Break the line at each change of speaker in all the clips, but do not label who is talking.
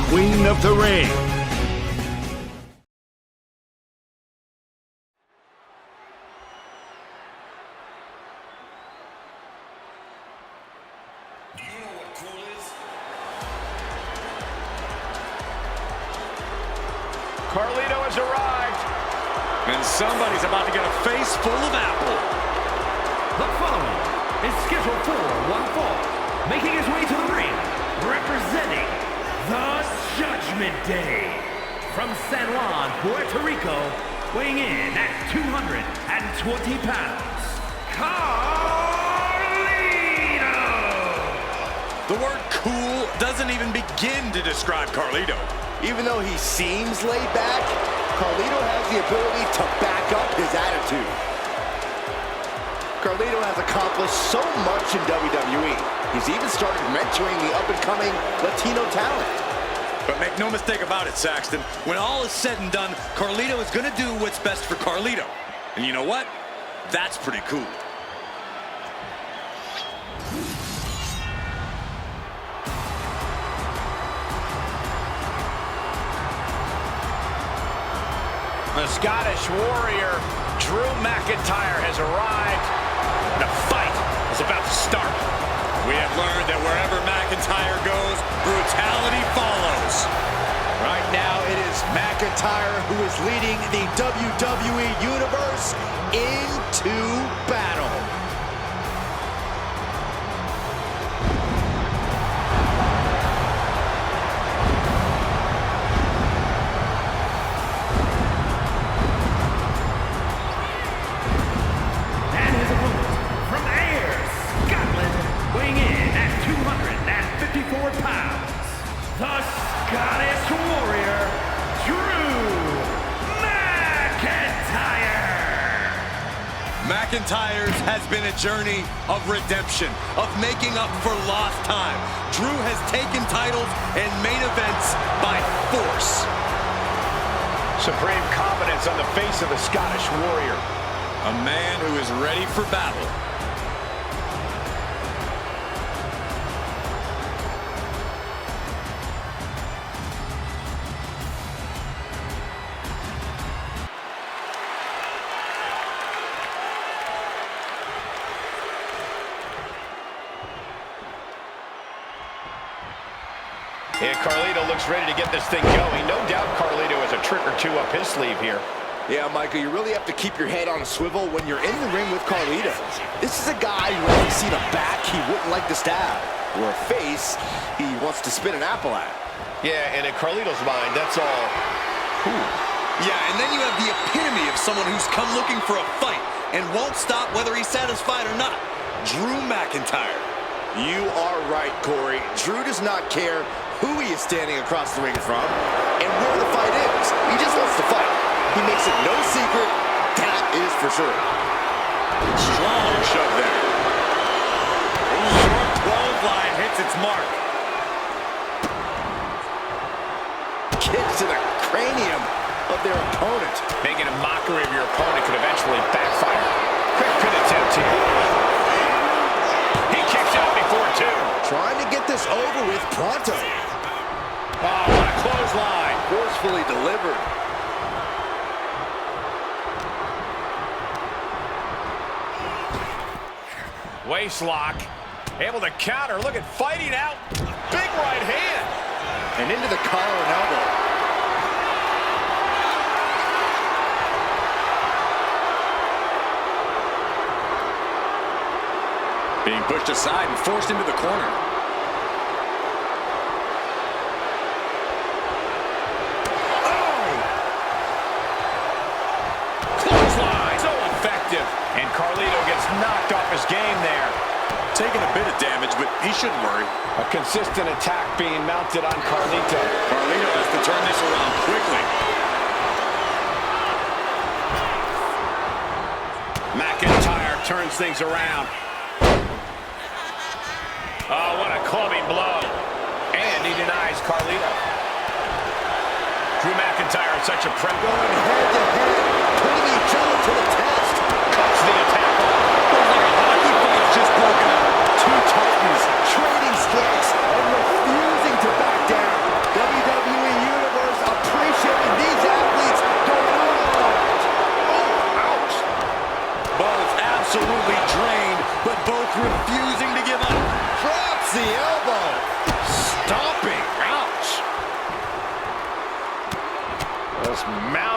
Queen of the Ring.
Carlito has arrived. And somebody's about to get a face full of apple.
The following is scheduled for one fall. Making his way to the ring, representing the Judgment Day. From San Juan, Puerto Rico, weighing in at 220 pounds, Carlito!
The word cool doesn't even begin to describe Carlito.
Even though he seems laid back, Carlito has the ability to back up his attitude. Carlito has accomplished so much in WWE. He's even started mentoring the up-and-coming Latino talent.
But make no mistake about it, Saxton. When all is said and done, Carlito is going to do what's best for Carlito. And you know what? That's pretty cool.
The Scottish Warrior, Drew McIntyre, has arrived. The fight is about to start.
We have learned that wherever McIntyre goes, brutality follows.
Right now, it is McIntyre who is leading the WWE Universe into battle.
The Scottish Warrior, Drew McIntyre.
McIntyre's has been a journey of redemption, of making up for lost time. Drew has taken titles and main events by force.
Supreme confidence on the face of the Scottish Warrior.
A man who is ready for battle.
And Carlito looks ready to get this thing going. No doubt Carlito has a trick or two up his sleeve here.
Yeah, Michael, you really have to keep your head on a swivel when you're in the ring with Carlito. This is a guy who hasn't seen a back he wouldn't like to stab, or a face he wants to spin an apple at.
Yeah, and in Carlito's mind, that's all. Ooh.
Yeah, and then you have the epitome of someone who's come looking for a fight and won't stop whether he's satisfied or not. Drew McIntyre.
You are right, Corey. Drew does not care who he is standing across the ring from and where the fight is. He just wants to fight. He makes it no secret, that is for sure.
Strong shove there. Short 12 line hits its mark.
Kick to the cranium of their opponent.
Making a mockery of your opponent could eventually backfire. Quick pin attempt here. He kicks out before two.
Trying to get this over with pronto.
Oh, what a clothesline.
Forcefully delivered.
Waist lock. Able to counter. Look at fighting out. Big right hand.
And into the collar and elbow.
Being pushed aside and forced into the corner.
Oh! Clothesline. So effective. And Carlito gets knocked off his game there.
Taking a bit of damage, but he shouldn't worry.
A consistent attack being mounted on Carlito.
Carlito has to turn this around quickly.
McIntyre turns things around. Oh, what a clubbing blow. And he denies Carlito. Drew McIntyre in such a prep.
Going head-to-head, putting each other to the test.
Cuts the attack off.
Looks like a hockey fight's just broken out.
Two Titans trading strikes and refusing to back down. WWE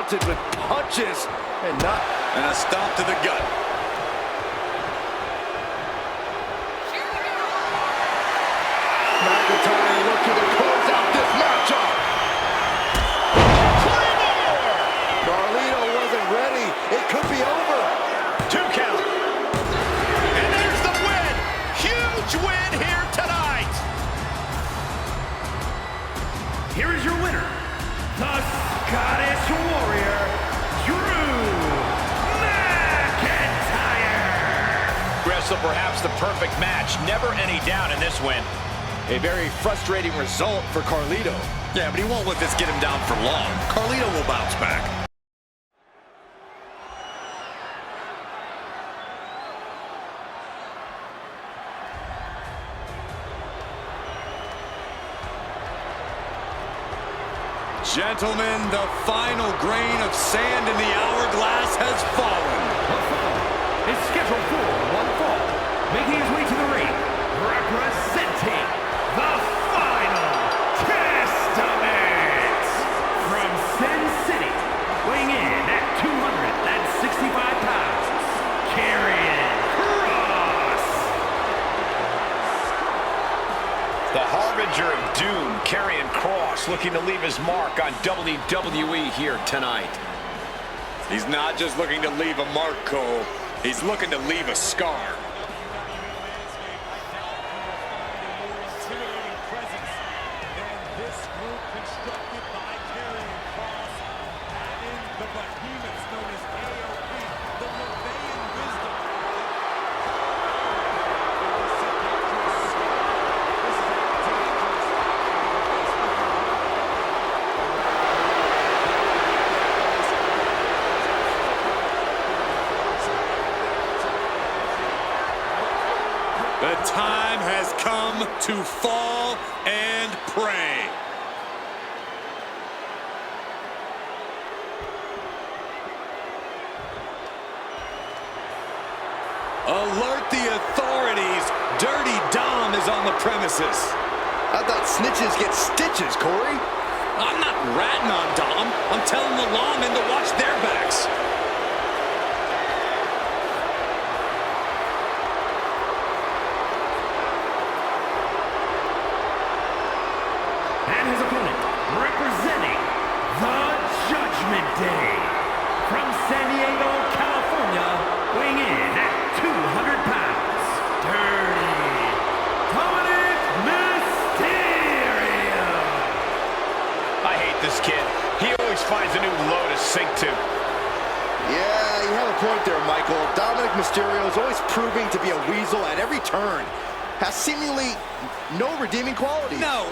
taunted with punches and not...
And a stomp to the gut.
McIntyre looking to close out this matchup. Carlito wasn't ready. It could be over.
2 count. And there's the win. Huge win here tonight.
Here is your winner, the Scottish Warrior, Drew McIntyre.
Wrestle perhaps the perfect match. Never any doubt in this win.
A very frustrating result for Carlito.
Yeah, but he won't let this get him down for long. Carlito will bounce back. Gentlemen, the final grain of sand in the hourglass has fallen.
The following is scheduled for one fall, making his way to the ring, representing the Final Testament from Sin City, weighing in at 265 pounds, Karrion Kross.
The harbinger of doom, Karrion Kross, looking to leave his mark on WWE here tonight.
He's not just looking to leave a mark, Cole. He's looking to leave a scar. The time has come to fall and pray. Alert the authorities. Dirty Dom is on the premises.
I thought snitches get stitches, Corey.
I'm not ratting on Dom. I'm telling the lawmen to watch their backs.
And his opponent, representing the Judgment Day, from San Diego, California, weighing in at 200 pounds, Dirty Dominic Mysterio.
I hate this kid. He always finds a new low to sink to.
Yeah, you have a point there, Michael. Dominic Mysterio is always proving to be a weasel at every turn. Has seemingly no redeeming qualities.
No,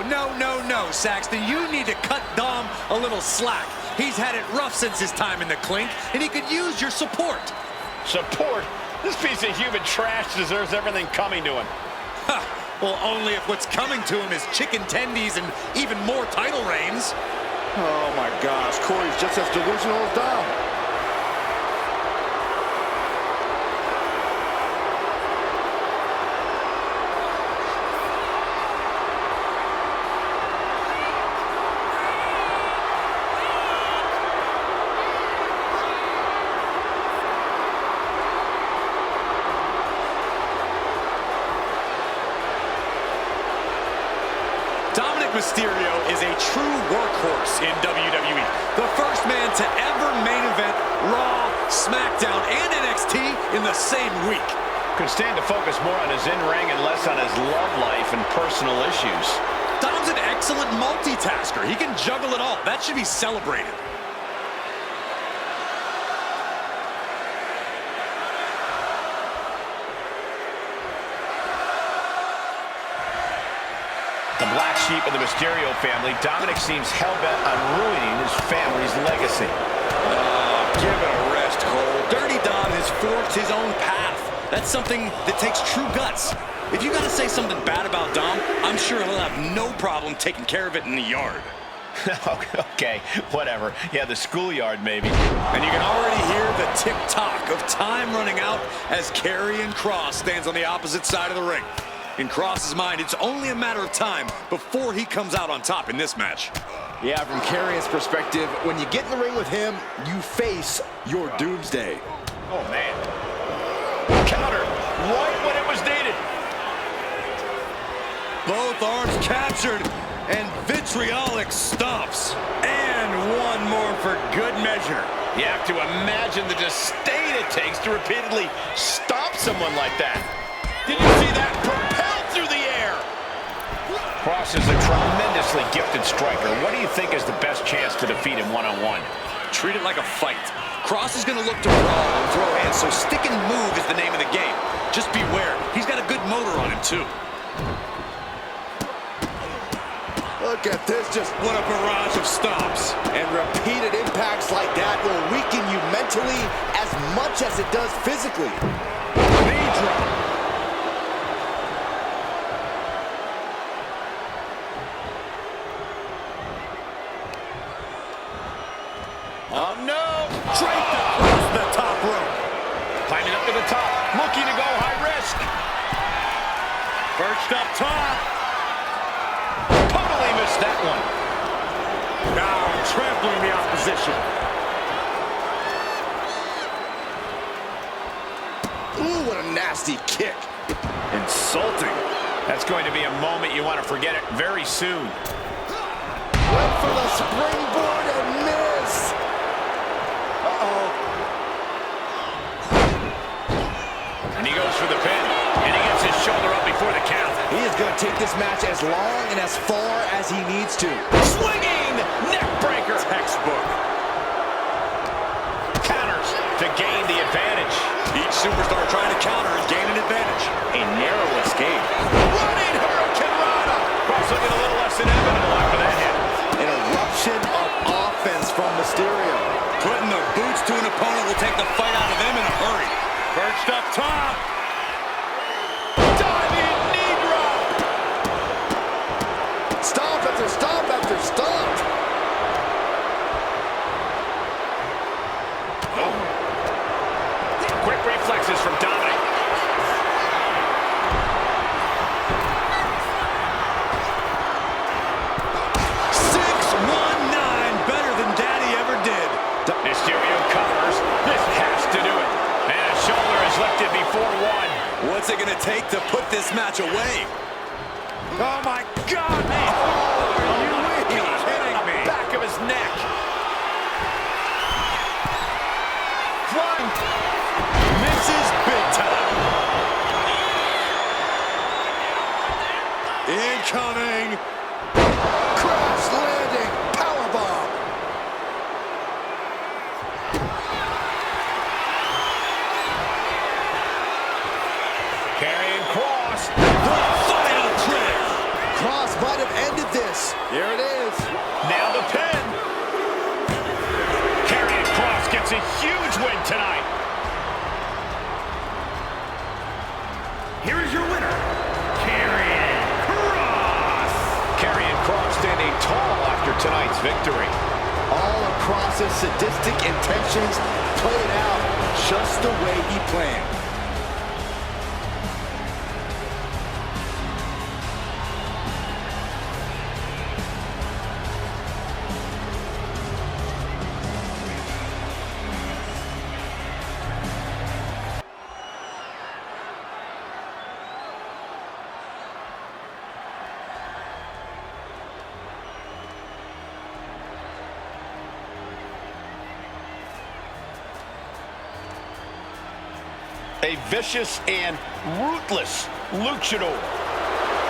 Saxton. You need to cut Dom a little slack. He's had it rough since his time in the clink, and he could use your support.
Support? This piece of human trash deserves everything coming to him.
Ha! Well, only if what's coming to him is chicken tendies and even more title reigns.
Oh my gosh, Corey's just as delusional as Dom.
Dominic Mysterio is a true workhorse in WWE. The first man to ever main event Raw, SmackDown, and NXT in the same week.
Could stand to focus more on his in-ring and less on his love life and personal issues.
Dom's an excellent multitasker. He can juggle it all. That should be celebrated.
The black sheep of the Mysterio family, Dominic seems hell-bent on ruining his family's legacy.
Give it a rest, Cole. Dirty Dom has forged his own path. That's something that takes true guts. If you gotta say something bad about Dom, I'm sure he'll have no problem taking care of it in the yard.
Okay, whatever. Yeah, the schoolyard maybe.
And you can already hear the tick-tock of time running out as Karrion Kross stands on the opposite side of the ring. In Cross's mind, it's only a matter of time before he comes out on top in this match.
Yeah, from Karrion's perspective, when you get in the ring with him, you face your doomsday.
Oh, man. Counter right when it was needed.
Both arms captured, and vitriolic stomps. And one more for good measure.
You have to imagine the disdain it takes to repeatedly stomp someone like that. Did you see that? Propelled through the air. Cross is a tremendously gifted striker. What do you think is the best chance to defeat him one-on-one?
Treat it like a fight. Cross is going to look to brawl and throw hands, so stick and move is the name of the game. Just beware. He's got a good motor on him, too.
Look at this, just
What a barrage of stomps.
and repeated impacts like that will weaken you mentally as much as it does physically.
Knee drop.
Oh, no.
Draped across the top rope.
Climbing up to the top, looking to go high risk.
Perched up top.
Totally missed that one.
Now trampling the opposition.
Ooh, what a nasty kick.
Insulting.
That's going to be a moment you want to forget it very soon.
Went for the springboard and miss. Uh-oh.
And he goes for the pin. And he gets his shoulder up before the count.
He is going to take this match as long and as far as he needs to.
Swinging neck breaker.
Textbook.
Counters to gain the advantage.
Each superstar trying to counter and gain an advantage.
A narrow escape.
Running Hurricane Rana. Cross looking a little less inevitable after that hit.
An eruption of offense from Mysterio.
Putting the boots to an opponent will take the fight out of them in a hurry. Perched up top.
Diving knee drop.
Stomp after stomp after stomp.
Quick reflexes from Dominic.
Better than Daddy ever did.
Mysterio covers. This has to do it. And his shoulder is lifted before one.
What's it going to take to put this match away? Oh, my God.
Are you kidding me? Back of his neck. Flying.
Misses big time. Incoming.
Crash landing. Powerbomb.
Carrying Cross.
The final trip.
Cross might have ended this. Here it is.
Now the pin. Carrying Cross gets a huge win tonight.
Here is your winner, Karrion Kross.
Karrion Kross standing tall after tonight's victory.
All of Cross's sadistic intentions played out just the way he planned.
A vicious and ruthless luchador.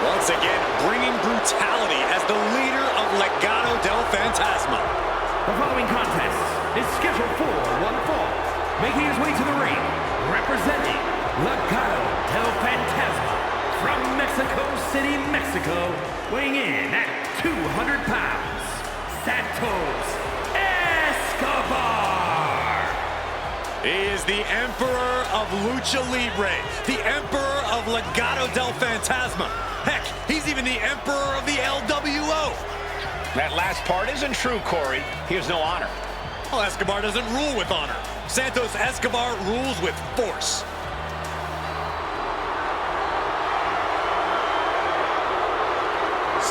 Once again, bringing brutality as the leader of Legado del Fantasma.
The following contest is scheduled for one fall. Making his way to the ring, representing Legado del Fantasma from Mexico City, Mexico, weighing in at 200 pounds, Santos Escobar.
He is the Emperor of Lucha Libre, the Emperor of Legado del Fantasma. Heck, he's even the Emperor of the LWO.
That last part isn't true, Corey. He has no honor.
Well, Escobar doesn't rule with honor. Santos Escobar rules with force.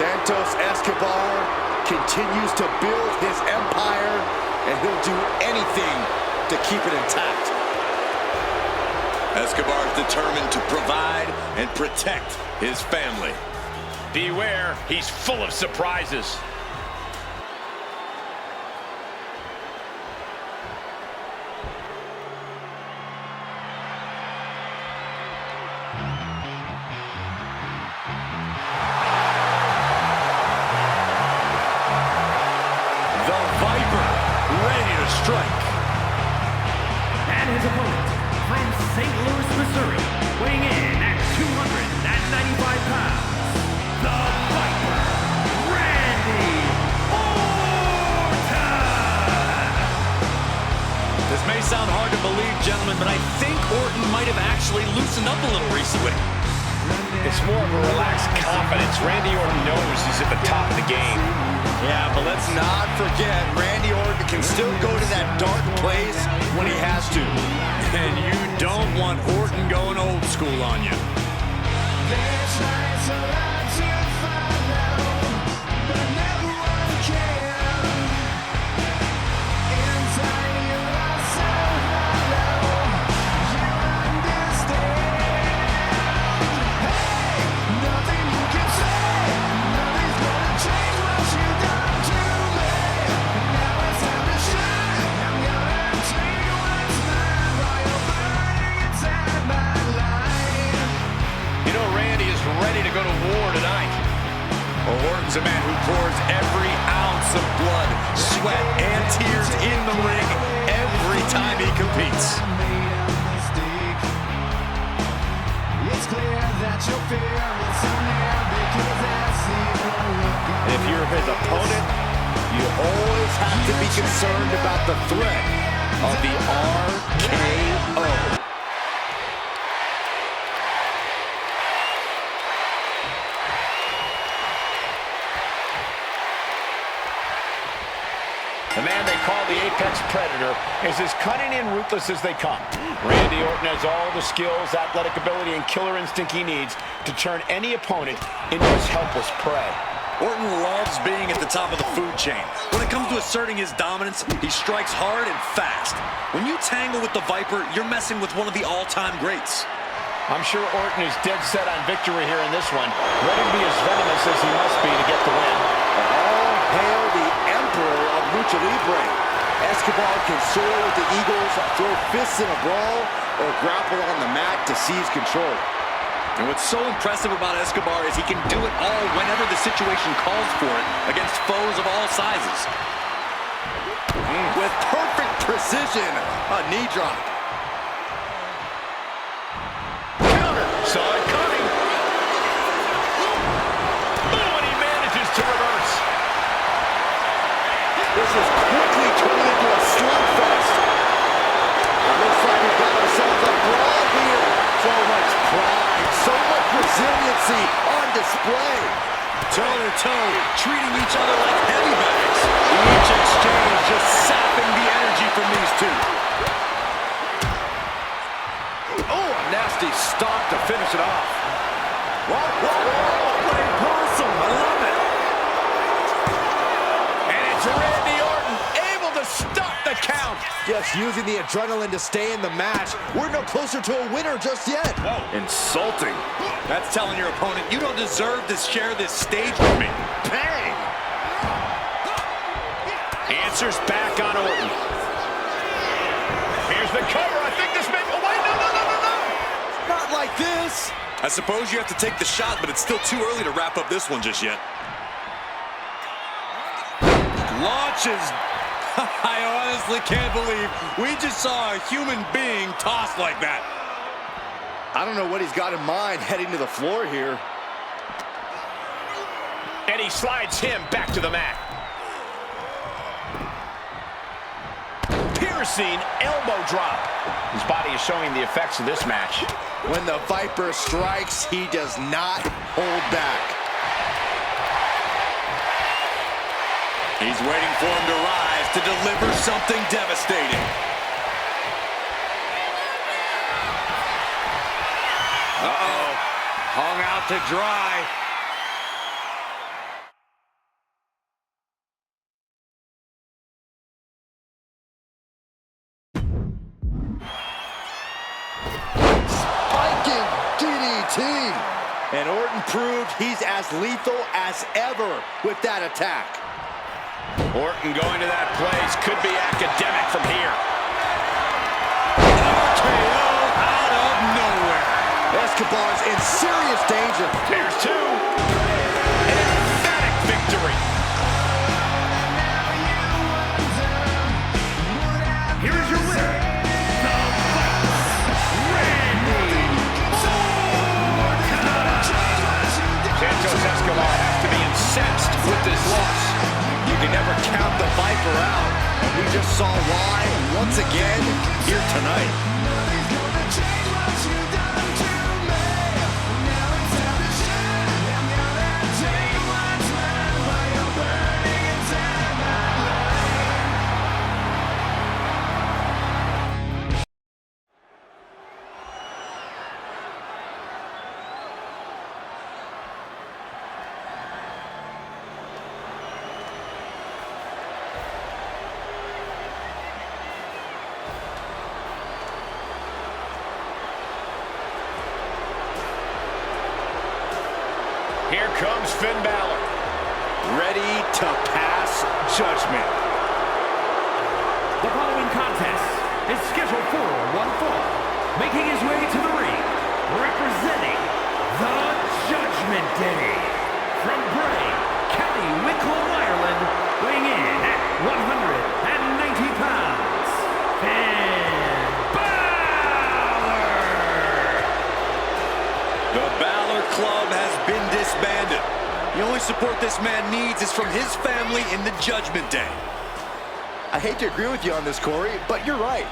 Santos Escobar continues to build his empire, and he'll do anything to keep it intact.
Escobar is determined to provide and protect his family.
Beware, he's full of surprises.
Strike.
And his opponent from St. Louis, Missouri, weighing in at 295 pounds, the Viper, Randy Orton!
This may sound hard to believe, gentlemen, but I think Orton might have actually loosened up a little recently.
It's more of a relaxed confidence. Randy Orton knows he's at the top of the game.
Yeah, but let's not forget, Randy Orton can still go to that dark place when he has to.
And you don't want Orton going old school on you.
Ready to go to war tonight.
Well, Orton's a man who pours every ounce of blood, sweat, and tears in the ring every time he competes.
And if you're his opponent, you always have to be concerned about the threat of the RKO.
The man they call the Apex Predator is as cunning and ruthless as they come. Randy Orton has all the skills, athletic ability, and killer instinct he needs to turn any opponent into his helpless prey.
Orton loves being at the top of the food chain. When it comes to asserting his dominance, he strikes hard and fast. When you tangle with the Viper, you're messing with one of the all-time greats.
I'm sure Orton is dead set on victory here in this one, ready to be as venomous as he must be to get the win.
All hail the Emperor of Lucha Libre. Escobar can soar with the Eagles, throw fists in a brawl, or grapple on the mat to seize control.
And what's so impressive about Escobar is he can do it all whenever the situation calls for it against foes of all sizes.
With perfect precision, a knee drop.
Counter, saw it coming. Oh, and he manages to reverse.
This is quickly turning into a slugfest. It looks like we've got ourselves a brawl here. So much pride, so much resiliency on display.
Toe-to-toe, treating each other like heavy bags. Each exchange just sapping the energy from these two.
Oh, a nasty stop to finish it off. Whoa, whoa, whoa, what a possum. I love it.
And it's Randy Orton able to stop the count.
Just using the adrenaline to stay in the match. We're no closer to a winner just yet.
Whoa. Insulting. That's telling your opponent you don't deserve to share this stage with me.
Bang!
Answers back on Orton. Here's the cover. I think this may... Oh, wait, no.
Not like this.
I suppose you have to take the shot, but it's still too early to wrap up this one just yet. Launches. I honestly can't believe we just saw a human being tossed like that.
I don't know what he's got in mind heading to the floor here.
And he slides him back to the mat. Piercing elbow drop. His body is showing the effects of this match.
When the Viper strikes, he does not hold back.
He's waiting for him to rise to deliver something devastating. Uh-oh. Hung out to dry.
And Orton proved he's as lethal as ever with that attack.
Orton going to that place could be academic from here.
RKO out of nowhere.
Escobar's in serious danger.
There's two. An emphatic victory.
Here is your winner, the Randy
Santos Escobar has to be incensed with this loss.
You can never count the Viper out. And we just saw why once again here tonight.
Here comes Finn Balor.
Ready to pass judgment.
The following contest is scheduled for one fall. Making his way to the ring, representing the Judgment Day. From Bray, County Wicklow, Ireland, weighing in at 190 pounds, Finn Balor!
The Balor Club has been disbanded. The only support this man needs is from his family in the Judgment Day.
I hate to agree with you on this, Corey, but you're right.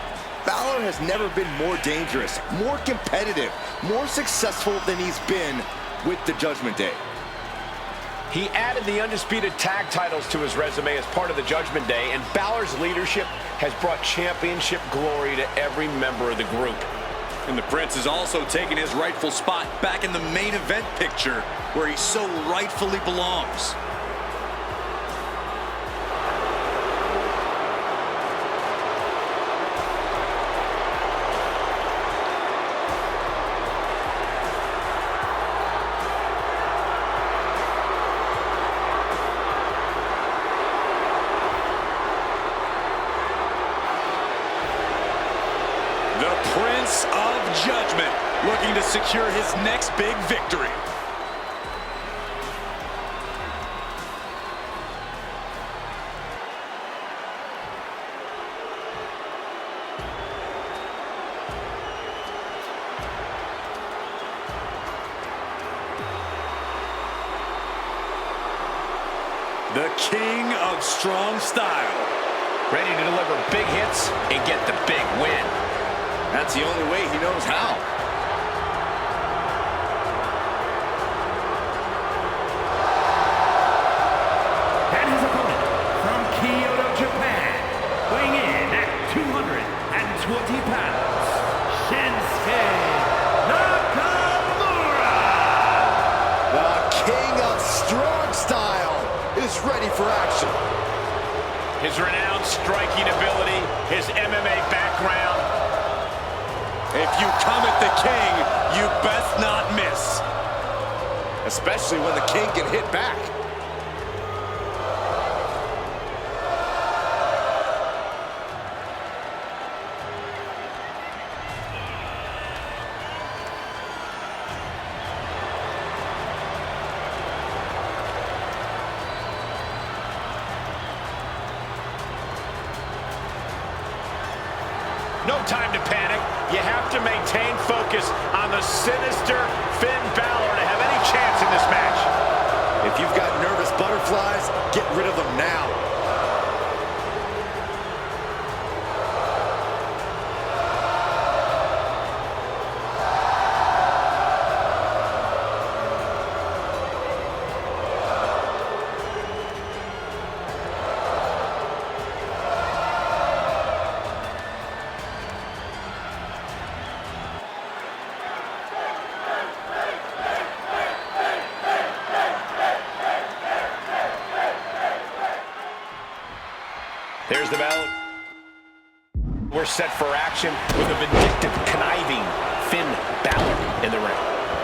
Balor has never been more dangerous, more competitive, more successful than he's been with the Judgment Day.
He added the undisputed tag titles to his resume as part of the Judgment Day, and Balor's leadership has brought championship glory to every member of the group.
And the Prince has also taken his rightful spot back in the main event picture where he so rightfully belongs. The Prince of Judgment looking to secure his next big victory. The King of Strong Style.
Ready to deliver big hits and get the big win.
That's the only way he knows how.
And his opponent from Kyoto, Japan, weighing in at 220 pounds, Shinsuke Nakamura!
The King of Strong Style is ready for action.
His renowned striking ability, his MMA background.
If you come at the King, you best not miss.
Especially when the King can hit back.
No time to panic. You have to maintain focus on the sinister Finn Balor to have any chance in this match.
If you've got nervous butterflies, get rid of them now.
There's the bell. We're set for action with a vindictive, conniving Finn Balor in the ring.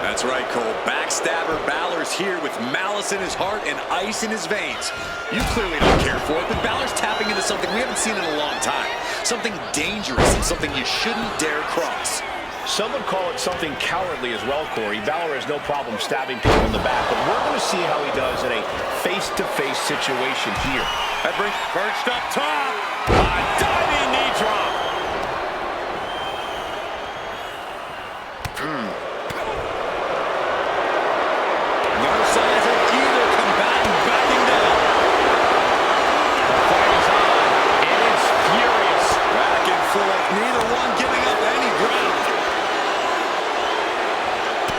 That's right, Cole. Backstabber Balor's here with malice in his heart and ice in his veins. You clearly don't care for it, but Balor's tapping into something we haven't seen in a long time. Something dangerous and something you shouldn't dare cross.
Some would call it something cowardly as well, Corey. Balor has no problem stabbing people in the back, but we're going to see how he does in a face-to-face situation here.
That brings perched up top.
A diving knee drop.
No signs of either combatant backing down.
The fight is on, and it's furious.
Back and forth, neither one giving up any ground.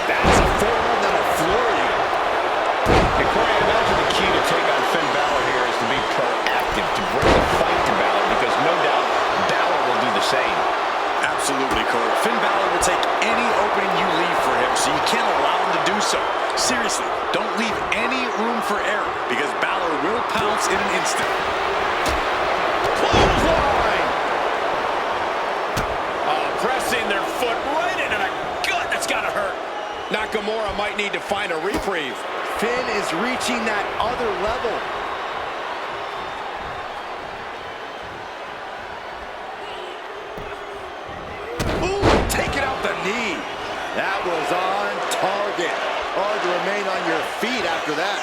That's a forearm that'll floor you.
And Corey, I imagine the key to take on Finn Balor here is to be proactive, to bring the fight to Balor, because no doubt Balor will do the same.
Absolutely, Cole. Finn Balor will take any opening you leave for him, so you can't allow him to do so. Seriously, don't leave any room for error, because Balor will pounce in an instant.
Clothesline! Pressing their foot right into the gut. That's got to hurt. Nakamura might need to find a reprieve.
Finn is reaching that other level.
Ooh, taking out the knee.
That was on target. Hard to remain on your feet after that.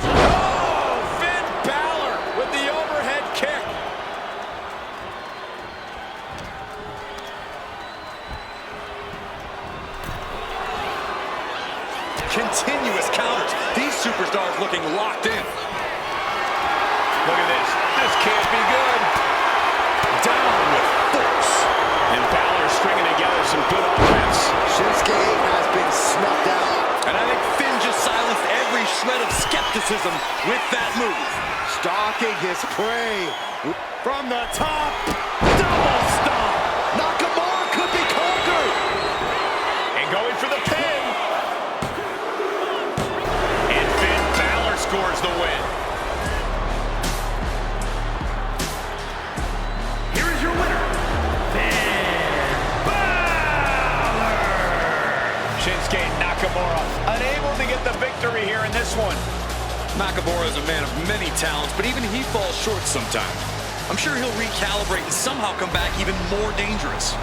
Oh, Finn Balor with the overhead kick.
Continuous counters. These superstars looking locked in.
Look at this. This can't be good.
Down with force.
And Balor stringing together some good offense.
Shinsuke has been snuffed out.
And I think Finn just silenced every shred of skepticism with that move.
Stalking his prey.
From the top, double stomp.
Nakamura could be conquered.
And going for the pin. And Finn Balor scores the win.
Here is your winner, Finn Balor.
Shinsuke Nakamura unable to get the victory here in this one.
Nakamura is a man of many talents, but even he falls short sometimes. I'm sure he'll recalibrate and somehow come back even more dangerous.